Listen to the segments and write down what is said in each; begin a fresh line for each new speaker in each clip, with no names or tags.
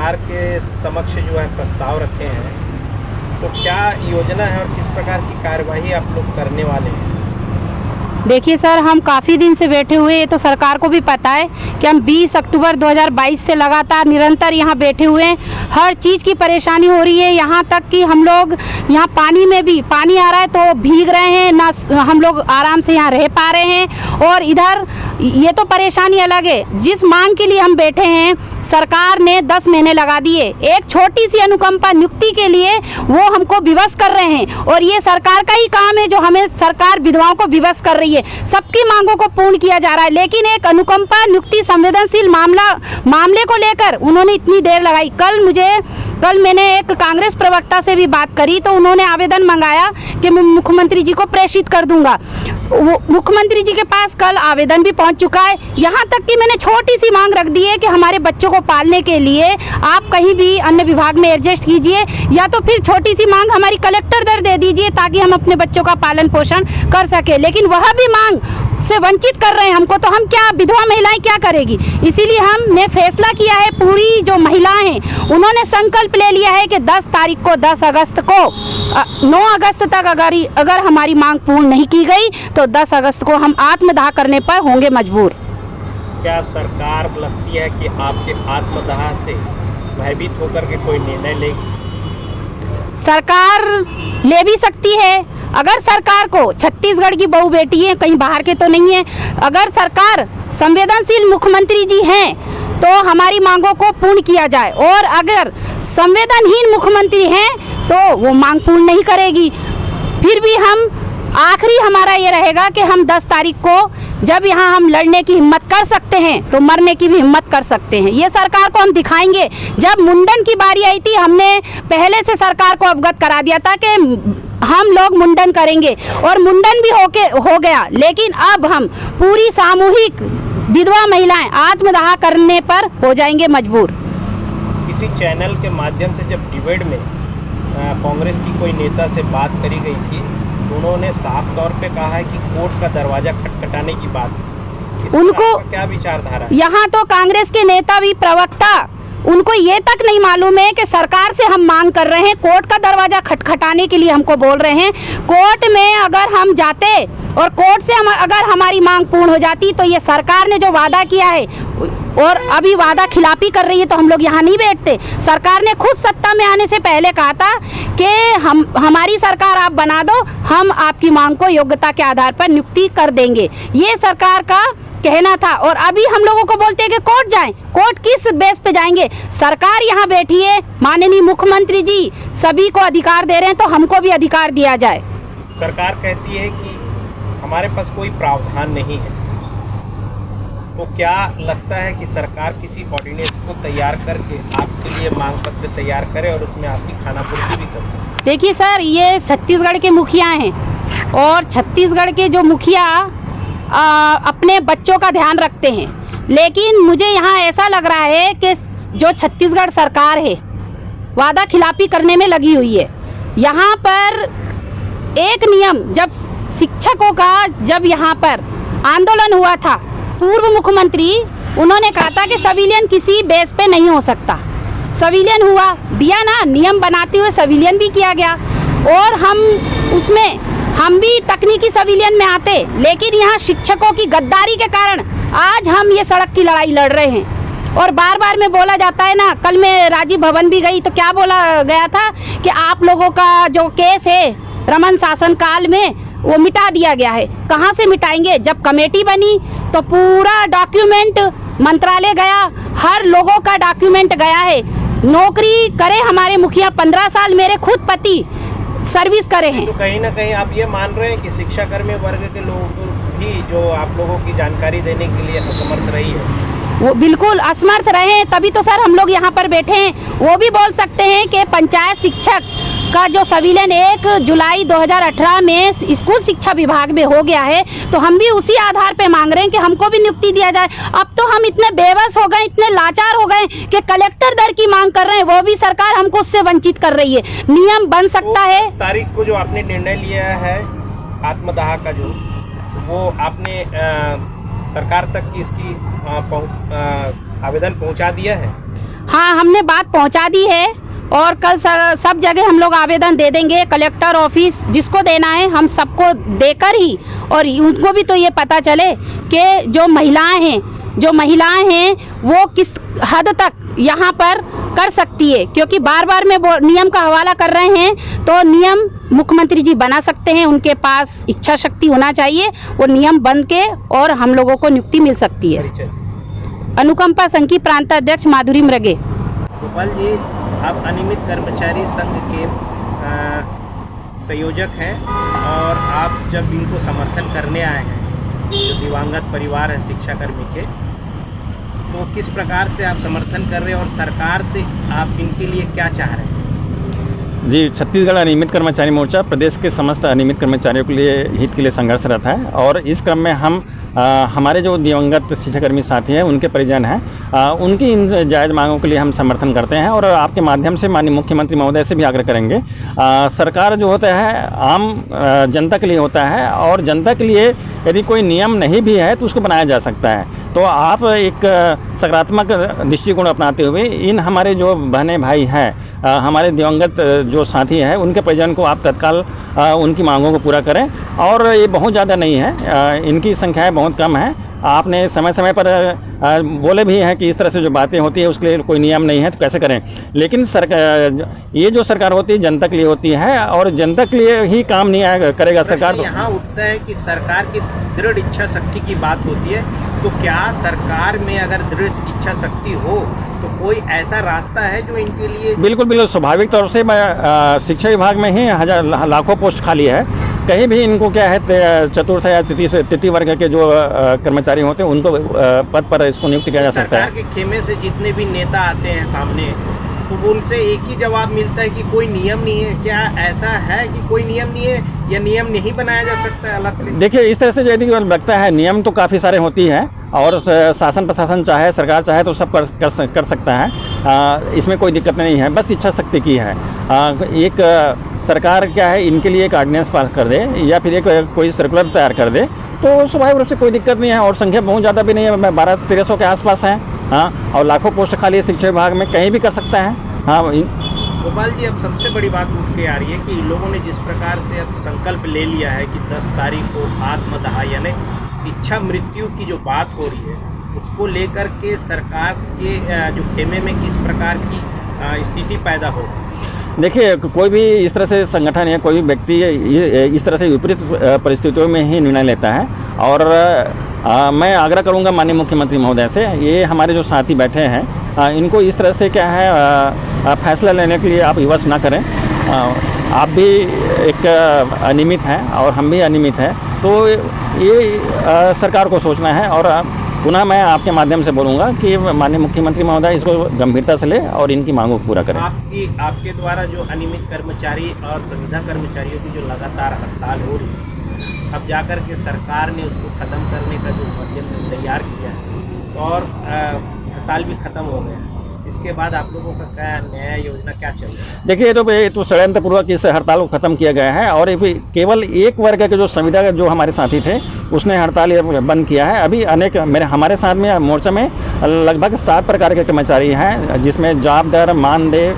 सरकार के समक्ष जो है प्रस्ताव रखे हैं, तो क्या योजना है और किस प्रकार की कार्यवाही आप लोग करने वाले हैं?
देखिए सर, हम काफ़ी दिन से बैठे हुए, ये तो सरकार को भी पता है कि हम 20 अक्टूबर 2022 से लगातार निरंतर यहाँ बैठे हुए हैं। हर चीज़ की परेशानी हो रही है, यहाँ तक कि हम लोग यहाँ पानी में भी, पानी आ रहा है तो भीग रहे हैं ना, हम लोग आराम से यहाँ रह पा रहे हैं। और इधर ये तो परेशानी अलग है, जिस मांग के लिए हम बैठे हैं सरकार ने 10 महीने लगा दिए एक छोटी सी अनुकंपा नियुक्ति के लिए, वो हमको विवश कर रहे हैं। और ये सरकार का ही काम है जो हमें, सरकार विधवाओं को विवश कर रही है, सबकी मांगों को पूर्ण किया जा रहा है, लेकिन एक अनुकंपा नियुक्ति संवेदनशील मामले को लेकर उन्होंने इतनी देर लगाई। कल मैंने एक कांग्रेस प्रवक्ता से भी बात करी तो उन्होंने आवेदन मंगाया कि मैं मुख्यमंत्री जी को प्रेषित कर दूंगा। मुख्यमंत्री जी के पास कल आवेदन भी पहुंच चुका है। यहाँ तक कि मैंने छोटी सी मांग रख दी है कि हमारे बच्चों को पालने के लिए आप कहीं भी अन्य विभाग में एडजस्ट कीजिए, या तो फिर छोटी सी मांग हमारी कलेक्टर दर दे दीजिए ताकि हम अपने बच्चों का पालन पोषण कर सके। लेकिन वह भी मांग से वंचित कर रहे हैं हमको, तो हम क्या, विधवा महिलाएं क्या करेगी? इसीलिए हमने फैसला किया है, पूरी जो महिलाएं हैं उन्होंने संकल्प ले लिया है कि 10 तारीख को, 10 अगस्त को, 9 अगस्त तक अगर हमारी मांग पूर्ण नहीं की गई तो 10 अगस्त को हम आत्मदाह करने पर होंगे मजबूर।
क्या सरकार लगती है कि आपके आत्मदाह से भयभीत होकर के कोई निर्णय लेगी?
सरकार ले भी सकती है। अगर सरकार को, छत्तीसगढ़ की बहू बेटी है, कहीं बाहर के तो नहीं है, अगर सरकार संवेदनशील मुख्यमंत्री जी हैं तो हमारी मांगों को पूर्ण किया जाए, और अगर संवेदनहीन मुख्यमंत्री हैं तो वो मांग पूर्ण नहीं करेगी। फिर भी हम, आखिरी हमारा ये रहेगा कि हम 10 तारीख को जब यहाँ हम लड़ने की हिम्मत कर सकते हैं तो मरने की भी हिम्मत कर सकते हैं। ये सरकार को हम दिखाएंगे। जब मुंडन की बारी आई थी, हमने पहले से सरकार को अवगत करा दिया था कि हम लोग मुंडन करेंगे, और मुंडन भी हो गया। लेकिन अब हम पूरी सामूहिक विधवा महिलाएं आत्मदाह करने पर हो जाएंगे मजबूर।
किसी चैनल के माध्यम से जब डिबेट में कांग्रेस की कोई नेता से बात करी गई थी, उन्होंने साफ तौर पे कहा है कि कोर्ट का दरवाजा खटखटाने की बात।
उनको
क्या विचारधारा है?
यहाँ तो कांग्रेस के नेता भी, प्रवक्ता, उनको ये तक नहीं मालूम है कि सरकार से हम मांग कर रहे हैं, कोर्ट का दरवाजा खटखटाने के लिए हमको बोल रहे हैं। कोर्ट में अगर हम जाते और कोर्ट से अगर हमारी मांग पूर्ण हो जाती तो ये सरकार ने जो वादा किया है और अभी वादा खिलाफी कर रही है तो हम लोग यहाँ नहीं बैठते। सरकार ने खुद सत्ता में आने से पहले कहा था कि हमारी सरकार आप बना दो, हम आपकी मांग को योग्यता के आधार पर नियुक्ति कर देंगे, ये सरकार का कहना था। और अभी हम लोगों को बोलते हैं कि कोर्ट जाएं। कोर्ट किस बेस पे जाएंगे? सरकार यहाँ बैठी है, माननीय मुख्यमंत्री जी सभी को अधिकार दे रहे हैं, तो हमको भी अधिकार दिया जाए।
सरकार कहती है कि हमारे पास कोई प्रावधान नहीं है, तो क्या लगता है कि सरकार किसी ऑर्डिनेंस को तैयार करके आपके लिए मांग पत्र तैयार करे और उसमें आपकी खानापूर्ति भी कर सके?
देखिए सर, ये छत्तीसगढ़ के मुखिया हैं, और छत्तीसगढ़ के जो मुखिया अपने बच्चों का ध्यान रखते हैं, लेकिन मुझे यहाँ ऐसा लग रहा है कि जो छत्तीसगढ़ सरकार है वादा खिलाफी करने में लगी हुई है। यहाँ पर एक नियम, जब शिक्षकों का, जब यहाँ पर आंदोलन हुआ था, पूर्व मुख्यमंत्री उन्होंने कहा था कि सिविलियन किसी बेस पे नहीं हो सकता। सिविलियन हुआ, दिया ना, नियम बनाते हुए सिविलियन भी किया गया, और हम भी तकनीकी सिविलियन में आते, लेकिन यहाँ शिक्षकों की गद्दारी के कारण आज हम ये सड़क की लड़ाई लड़ रहे हैं। और बार बार में बोला जाता है ना, कल मैं राजीव भवन भी गई तो क्या बोला गया था कि आप लोगों का जो केस है रमन शासन काल में वो मिटा दिया गया है। कहाँ से मिटाएंगे? जब कमेटी बनी तो पूरा डॉक्यूमेंट मंत्रालय गया, हर लोगों का डॉक्यूमेंट गया है। नौकरी करे हमारे मुखिया, 15 साल मेरे खुद पति सर्विस करे हैं।
तो कहीं ना कहीं आप ये मान रहे हैं कि शिक्षाकर्मी वर्ग के लोग भी जो आप लोगों की जानकारी देने के लिए असमर्थ रही है?
वो बिल्कुल असमर्थ रहे, तभी तो सर हम लोग यहाँ पर बैठे हैं। वो भी बोल सकते हैं कि पंचायत शिक्षक का जो संविलियन 1 जुलाई 2018 में स्कूल शिक्षा विभाग में हो गया है, तो हम भी उसी आधार पे मांग रहे हैं कि हमको भी नियुक्ति दिया जाए। अब तो हम इतने बेबस हो गए, इतने लाचार हो गए कि कलेक्टर दर की मांग कर रहे हैं, वो भी सरकार हमको उससे वंचित कर रही है। नियम बन सकता है।
10 तारीख को जो आपने निर्णय लिया है आत्मदाह का, जो वो आपने सरकार तक की इसकी आवेदन पहुंचा दिया है?
हाँ, हमने बात पहुंचा दी है और कल सब जगह हम लोग आवेदन दे देंगे। कलेक्टर ऑफिस जिसको देना है हम सबको देकर ही, और उनको भी तो ये पता चले कि जो महिलाएं हैं वो किस हद तक यहाँ पर कर सकती है, क्योंकि बार बार में नियम का हवाला कर रहे हैं। तो नियम मुख्यमंत्री जी बना सकते हैं, उनके पास इच्छा शक्ति होना चाहिए, वो नियम बन के और हम लोगों को नियुक्ति मिल सकती है। अनुकंपा संघ की प्रांताध्यक्ष माधुरी मृगे।
गोपाल जी, आप अनियमित कर्मचारी संघ के संयोजक हैं और आप जब इनको समर्थन करने आए हैं, जो दिवंगत परिवार है शिक्षाकर्मी के, तो किस प्रकार से आप समर्थन कर रहे हैं और सरकार से आप इनके लिए क्या चाह रहे हैं?
जी, छत्तीसगढ़ अनियमित कर्मचारी मोर्चा प्रदेश के समस्त अनियमित कर्मचारियों के लिए हित के लिए संघर्षरत है और इस क्रम में हम हमारे जो दिवंगत शिक्षाकर्मी साथी हैं, उनके परिजन हैं, उनकी इन जायज़ मांगों के लिए हम समर्थन करते हैं और आपके माध्यम से माननीय मुख्यमंत्री महोदय से भी आग्रह करेंगे। सरकार जो होता है आम जनता के लिए होता है और जनता के लिए यदि कोई नियम नहीं भी है तो उसको बनाया जा सकता है। तो आप एक सकारात्मक दृष्टिकोण अपनाते हुए इन हमारे जो बहने भाई हैं, हमारे दिवंगत जो साथी हैं, उनके परिजन को आप तत्काल उनकी मांगों को पूरा करें। और ये बहुत ज़्यादा नहीं है, इनकी संख्याएँ बहुत कम है। आपने समय समय पर बोले भी हैं कि इस तरह से जो बातें होती है उसके लिए कोई नियम नहीं है तो कैसे करें, लेकिन ये जो सरकार होती है जनता के लिए होती है और जनता के लिए ही काम नहीं करेगा सरकार।
यहाँ उठता है कि सरकार की दृढ़ इच्छा शक्ति की बात होती है, तो क्या सरकार में अगर दृढ़ इच्छा शक्ति हो तो कोई ऐसा रास्ता है जो इनके लिए?
बिल्कुल स्वाभाविक तौर से मैं शिक्षा विभाग में ही लाखों पोस्ट खाली है। कहीं भी इनको क्या है चतुर्थ या तृतीय वर्ग के जो कर्मचारी होते हैं उनको पद पर इसको नियुक्त किया जा सकता है।
सरकार के खेमे से जितने भी नेता आते हैं सामने, तो उनसे एक ही जवाब मिलता है कि कोई नियम नहीं है। क्या ऐसा है कि कोई नियम नहीं है या नियम नहीं बनाया जा सकता है अलग से?
देखिए, इस तरह से यदि लगता है नियम तो काफ़ी सारे होती है और शासन प्रशासन चाहे सरकार चाहे तो सब कर सकता है, इसमें कोई दिक्कत नहीं है, बस इच्छा शक्ति की है। एक सरकार क्या है इनके लिए एक ऑर्डिनेंस पास कर दे या फिर एक कोई सर्कुलर तैयार कर दे तो स्वाभाविक रूप से कोई दिक्कत नहीं है और संख्या बहुत ज़्यादा भी नहीं है, 1200-1300 के आसपास है। हाँ, और लाखों पोस्ट खाली शिक्षा विभाग में कहीं भी कर सकता है। हाँ
गोपाल जी, अब सबसे बड़ी बात उठ के आ रही है कि इन लोगों ने जिस प्रकार से अब संकल्प ले लिया है कि 10 तारीख को आत्मदाह यानी इच्छा मृत्यु की जो बात हो रही है, उसको लेकर के सरकार के जो खेमे में किस प्रकार की स्थिति पैदा हो?
देखिए, कोई भी इस तरह से संगठन या कोई भी व्यक्ति इस तरह से विपरीत परिस्थितियों में ही निर्णय लेता है और मैं आग्रह करूंगा माननीय मुख्यमंत्री महोदय से, ये हमारे जो साथी बैठे हैं इनको इस तरह से क्या है फैसला लेने के लिए आप विवश ना करें। आप भी एक अनियमित हैं और हम भी अनियमित हैं, तो ये सरकार को सोचना है और पुनः मैं आपके माध्यम से बोलूँगा कि माननीय मुख्यमंत्री महोदय इसको गंभीरता से ले और इनकी मांगों को पूरा करें।
आपके द्वारा जो अनियमित कर्मचारी और संविदा कर्मचारियों की जो लगातार हड़ताल हो रही है, अब जाकर के सरकार ने उसको ख़त्म करने का जो षड्यंत्र तैयार किया है और हड़ताल भी ख़त्म हो गया, इसके बाद आप लोगों का क्या नया योजना क्या चल रहा है?
देखिए, ये तो षड्यंत्रपूर्वक इस हड़ताल को ख़त्म किया गया है और केवल एक वर्ग के जो संविदा जो हमारे साथी थे उसने हड़ताल बंद किया है। अभी अनेक हमारे साथ में मोर्चा में लगभग 7 प्रकार के कर्मचारी हैं, जिसमें जॉब दर, मानदेय,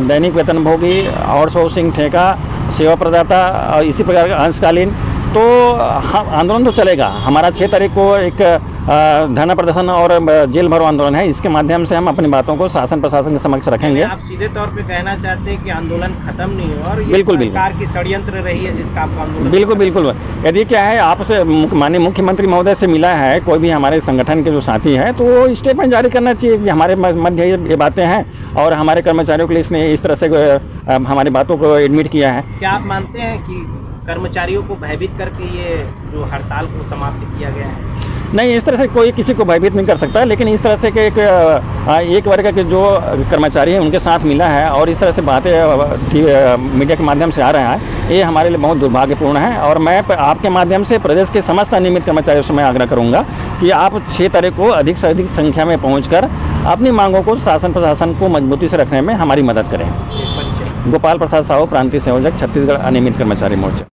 दैनिक वेतनभोगी, आउटसोर्सिंग, ठेका, सेवा प्रदाता और इसी प्रकार का अंशकालीन। तो आंदोलन तो चलेगा। हमारा 6 तारीख को एक धरना प्रदर्शन और जेल भरो आंदोलन है, इसके माध्यम से हम अपनी बातों को शासन प्रशासन के समक्ष रखेंगे।
आप सीधे तौर पे कहना चाहते हैं कि आंदोलन खत्म नहीं हो और ये
बिल्कुल
सरकार की षड्यंत्र रही है जिसका आपका आंदोलन?
बिल्कुल। यदि क्या है आपसे माननीय मुख्यमंत्री महोदय से मिला है कोई भी हमारे संगठन के जो साथी हैं तो वो स्टेटमेंट जारी करना चाहिए कि हमारे मध्य ये बातें हैं और हमारे कर्मचारियों के लिए इसने इस तरह से हमारी बातों को एडमिट किया है।
क्या आप मानते हैं कि कर्मचारियों को भयभीत करके ये जो हड़ताल को समाप्त किया गया है?
नहीं, इस तरह से कोई किसी को भयभीत नहीं कर सकता, लेकिन इस तरह से कि एक वर्ग के जो कर्मचारी हैं उनके साथ मिला है और इस तरह से बातें मीडिया के माध्यम से आ रहा है, ये हमारे लिए बहुत दुर्भाग्यपूर्ण है। और मैं आपके माध्यम से प्रदेश के समस्त अनियमित कर्मचारियों से मैं आग्रह करूँगा कि आप 6 तारीख को अधिक से अधिक संख्या में पहुँचकर अपनी मांगों को शासन प्रशासन को मजबूती से रखने में हमारी मदद करें। गोपाल प्रसाद साहू, प्रांतीय संयोजक, छत्तीसगढ़ अनियमित कर्मचारी मोर्चा।